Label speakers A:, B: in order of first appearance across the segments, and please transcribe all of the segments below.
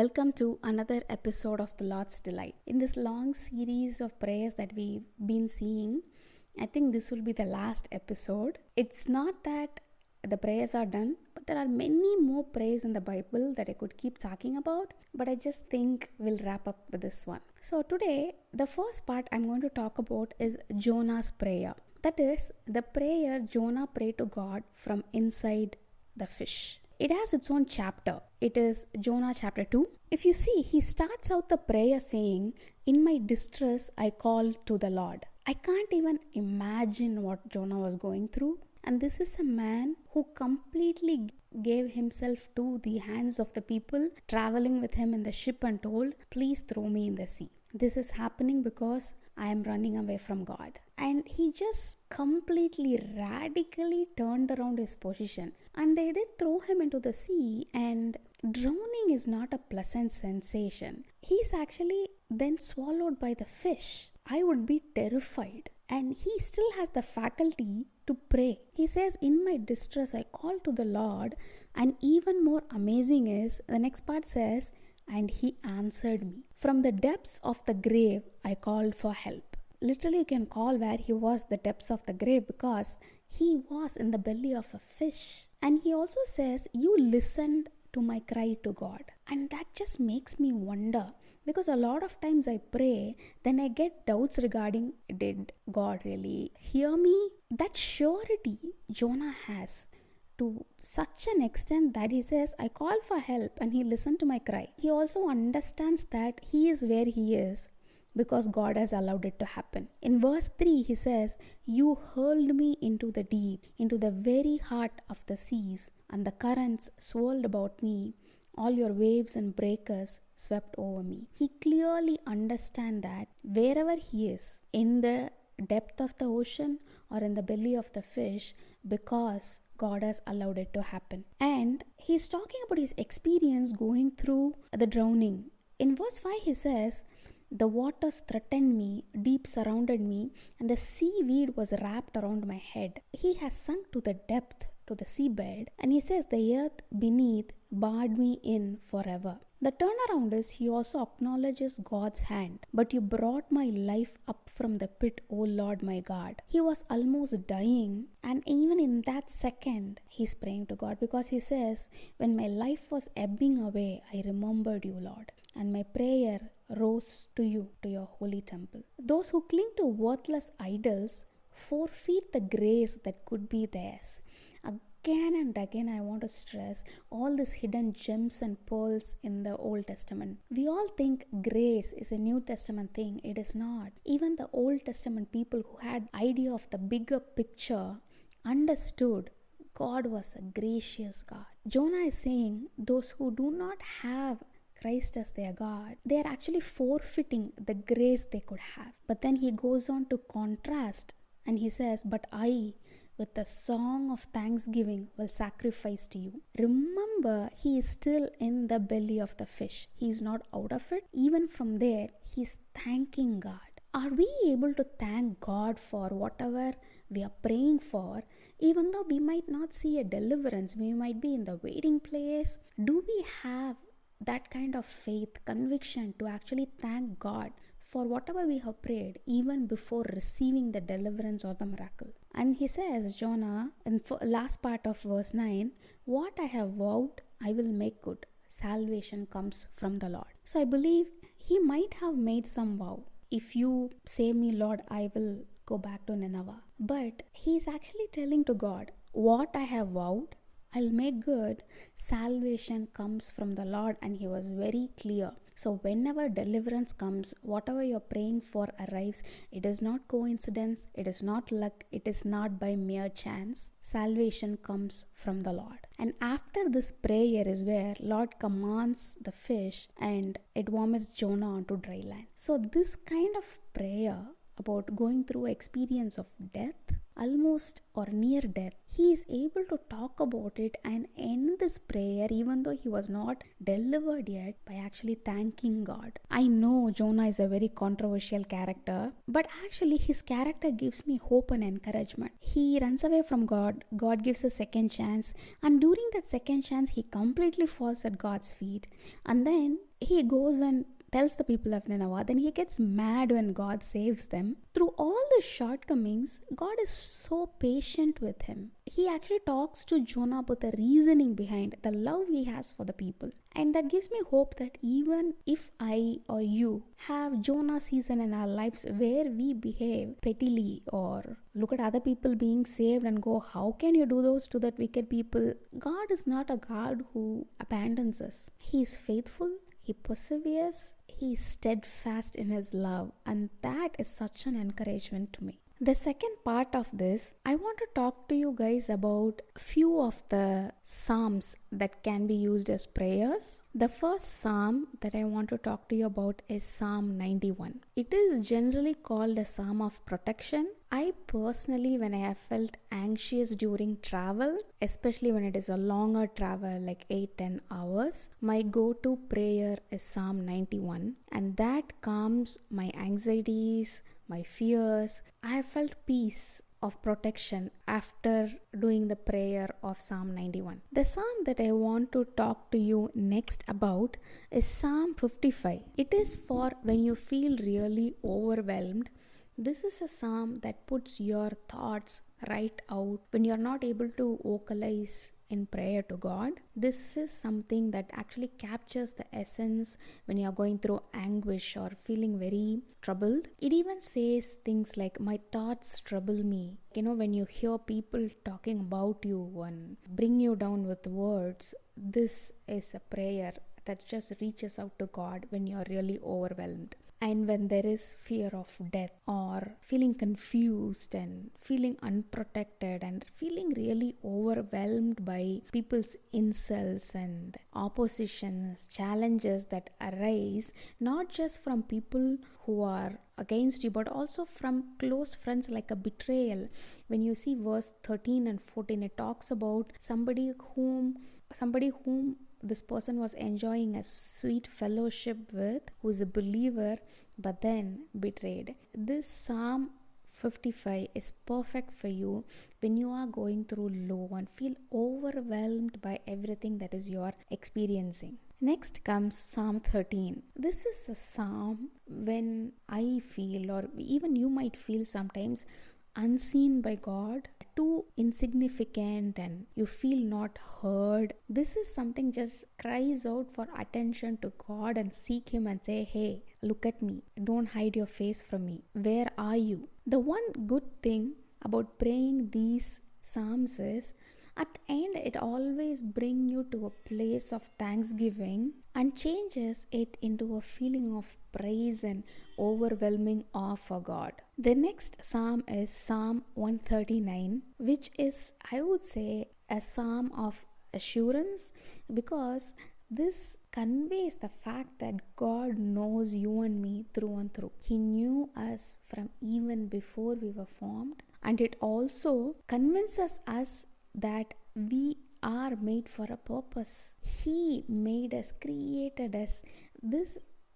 A: Welcome to another episode of The Lord's Delight. In this long series of prayers that we've been seeing, I think this will be the last episode. It's not that the prayers are done, but there are many more prayers in the Bible that I could keep talking about, but I just think we'll wrap up with this one. So today, the first part I'm going to talk about is Jonah's prayer. That is, the prayer Jonah prayed to God from inside the fish. It has its own chapter. It is Jonah chapter 2. If you see, he starts out the prayer saying, "In my distress, I called to the Lord." I can't even imagine what Jonah was going through. And this is a man who completely gave himself to the hands of the people traveling with him in the ship and told, "Please throw me in the sea. This is happening because I am running away from God." And he just completely radically turned around his position. And they did throw him into the sea, and drowning is not a pleasant sensation. He's actually then swallowed by the fish. I would be terrified. And he still has the faculty to pray. He says, "In my distress, I called to the Lord." And even more amazing is, the next part says, "And he answered me. From the depths of the grave, I called for help." Literally, you can call where he was the depths of the grave because he was in the belly of a fish. And he also says, "You listened to my cry to God." And that just makes me wonder, because a lot of times I pray, then I get doubts regarding, did God really hear me? That surety Jonah has to such an extent that he says, "I called for help and he listened to my cry." He also understands that he is where he is because God has allowed it to happen. In verse 3, he says, "You hurled me into the deep, into the very heart of the seas, and the currents swirled about me. All your waves and breakers swept over me." He clearly understands that wherever he is, in the depth of the ocean or in the belly of the fish, because God has allowed it to happen. And he's talking about his experience going through the drowning. In verse 5, he says, "The waters threatened me, deep surrounded me, and the seaweed was wrapped around my head." He has sunk to the depth, to the seabed, and he says, "The earth beneath barred me in forever." The turnaround is, he also acknowledges God's hand. "But you brought my life up from the pit, O Lord my God." He was almost dying, and even in that second, he's praying to God because he says, "When my life was ebbing away, I remembered you, Lord, and my prayer rose to you, to your holy temple." Those who cling to worthless idols forfeit the grace that could be theirs. Again and again, I want to stress all these hidden gems and pearls in the Old Testament. We all think grace is a New Testament thing. It is not. Even the Old Testament people who had idea of the bigger picture understood God was a gracious God. Jonah is saying those who do not have Christ as their God, they are actually forfeiting the grace they could have. But then he goes on to contrast and he says, "But I, with a song of thanksgiving, will sacrifice to you." Remember, he is still in the belly of the fish. He is not out of it. Even from there, he's thanking God. Are we able to thank God for whatever we are praying for, even though we might not see a deliverance? We might be in the waiting place. Do we have that kind of faith, conviction to actually thank God for whatever we have prayed, even before receiving the deliverance or the miracle? And he says, Jonah, in the last part of verse 9, "What I have vowed, I will make good. Salvation comes from the Lord." So I believe he might have made some vow. "If you save me, Lord, I will go back to Nineveh." But he's actually telling to God, "What I have vowed, I'll make good. Salvation comes from the Lord." And he was very clear. So whenever deliverance comes, whatever you're praying for arrives, it is not coincidence, it is not luck, it is not by mere chance. Salvation comes from the Lord. And after this prayer is where Lord commands the fish and it vomits Jonah onto dry land. So this kind of prayer about going through experience of death, almost or near death, he is able to talk about it and end this prayer even though he was not delivered yet by actually thanking God. I know Jonah is a very controversial character, but actually his character gives me hope and encouragement. He runs away from God, God gives a second chance, and during that second chance he completely falls at God's feet, and then he goes and tells the people of Nineveh. Then he gets mad when God saves them. Through all the shortcomings, God is so patient with him. He actually talks to Jonah about the reasoning behind the love he has for the people. And that gives me hope that even if I or you have Jonah season in our lives where we behave pettily or look at other people being saved and go, how can you do those to that wicked people? God is not a God who abandons us. He is faithful. He perseveres, he is steadfast in his love, and that is such an encouragement to me. The second part of this, I want to talk to you guys about a few of the psalms that can be used as prayers. The first psalm that I want to talk to you about is Psalm 91. It is generally called a psalm of protection. I personally, when I have felt anxious during travel, especially when it is a longer travel like 8-10 hours, my go-to prayer is Psalm 91, and that calms my anxieties, my fears. I have felt peace of protection after doing the prayer of Psalm 91. The psalm that I want to talk to you next about is Psalm 55. It is for when you feel really overwhelmed. This is a psalm that puts your thoughts right out when you're not able to vocalize in prayer to God. This is something that actually captures the essence when you're going through anguish or feeling very troubled. It even says things like, my thoughts trouble me. When you hear people talking about you and bring you down with words, this is a prayer that just reaches out to God when you're really overwhelmed. And when there is fear of death or feeling confused and feeling unprotected and feeling really overwhelmed by people's insults and oppositions, challenges that arise, not just from people who are against you, but also from close friends, like a betrayal. When you see verse 13 and 14, it talks about somebody whom this person was enjoying a sweet fellowship with, who's a believer, but then betrayed. This Psalm 55 is perfect for you when you are going through low and feel overwhelmed by everything that is you're experiencing. Next comes Psalm 13. This is a psalm when I feel, or even you might feel sometimes, unseen by God, too insignificant, and you feel not heard. This is something, just cries out for attention to God and seek him and say, hey, look at me, don't hide your face from me, where are you? The one good thing about praying these psalms is, at the end, it always brings you to a place of thanksgiving and changes it into a feeling of praise and overwhelming awe for God. The next psalm is Psalm 139, which is, I would say, a psalm of assurance, because this conveys the fact that God knows you and me through and through. He knew us from even before we were formed, and it also convinces us that we are made for a purpose. He made us, created us.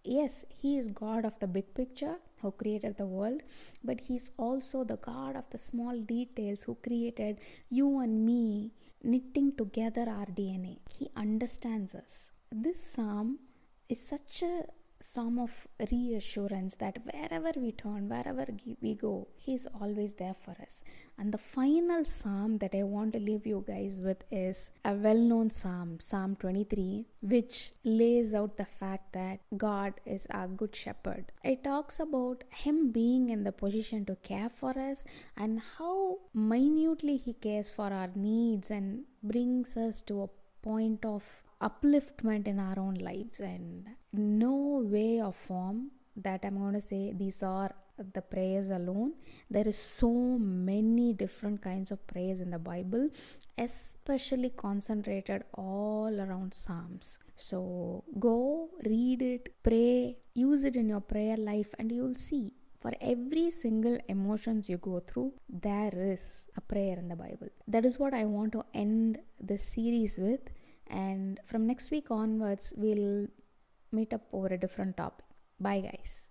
A: Yes, he is God of the big picture who created the world, but he's also the God of the small details who created you and me, knitting together our DNA. He understands us. This psalm is such a psalm of reassurance that wherever we turn, wherever we go, he is always there for us. And the final psalm that I want to leave you guys with is a well-known psalm, Psalm 23, which lays out the fact that God is our good shepherd. It talks about him being in the position to care for us and how minutely he cares for our needs and brings us to a point of upliftment in our own lives. And no way or form that I'm going to say these are the prayers alone. There is so many different kinds of prayers in the Bible, especially concentrated all around Psalms. So go read it, pray, use it in your prayer life, and you'll see For every single emotions you go through, there is a prayer in the Bible. That is what I want to end this series with. And from next week onwards, we'll meet up over a different topic. Bye, guys.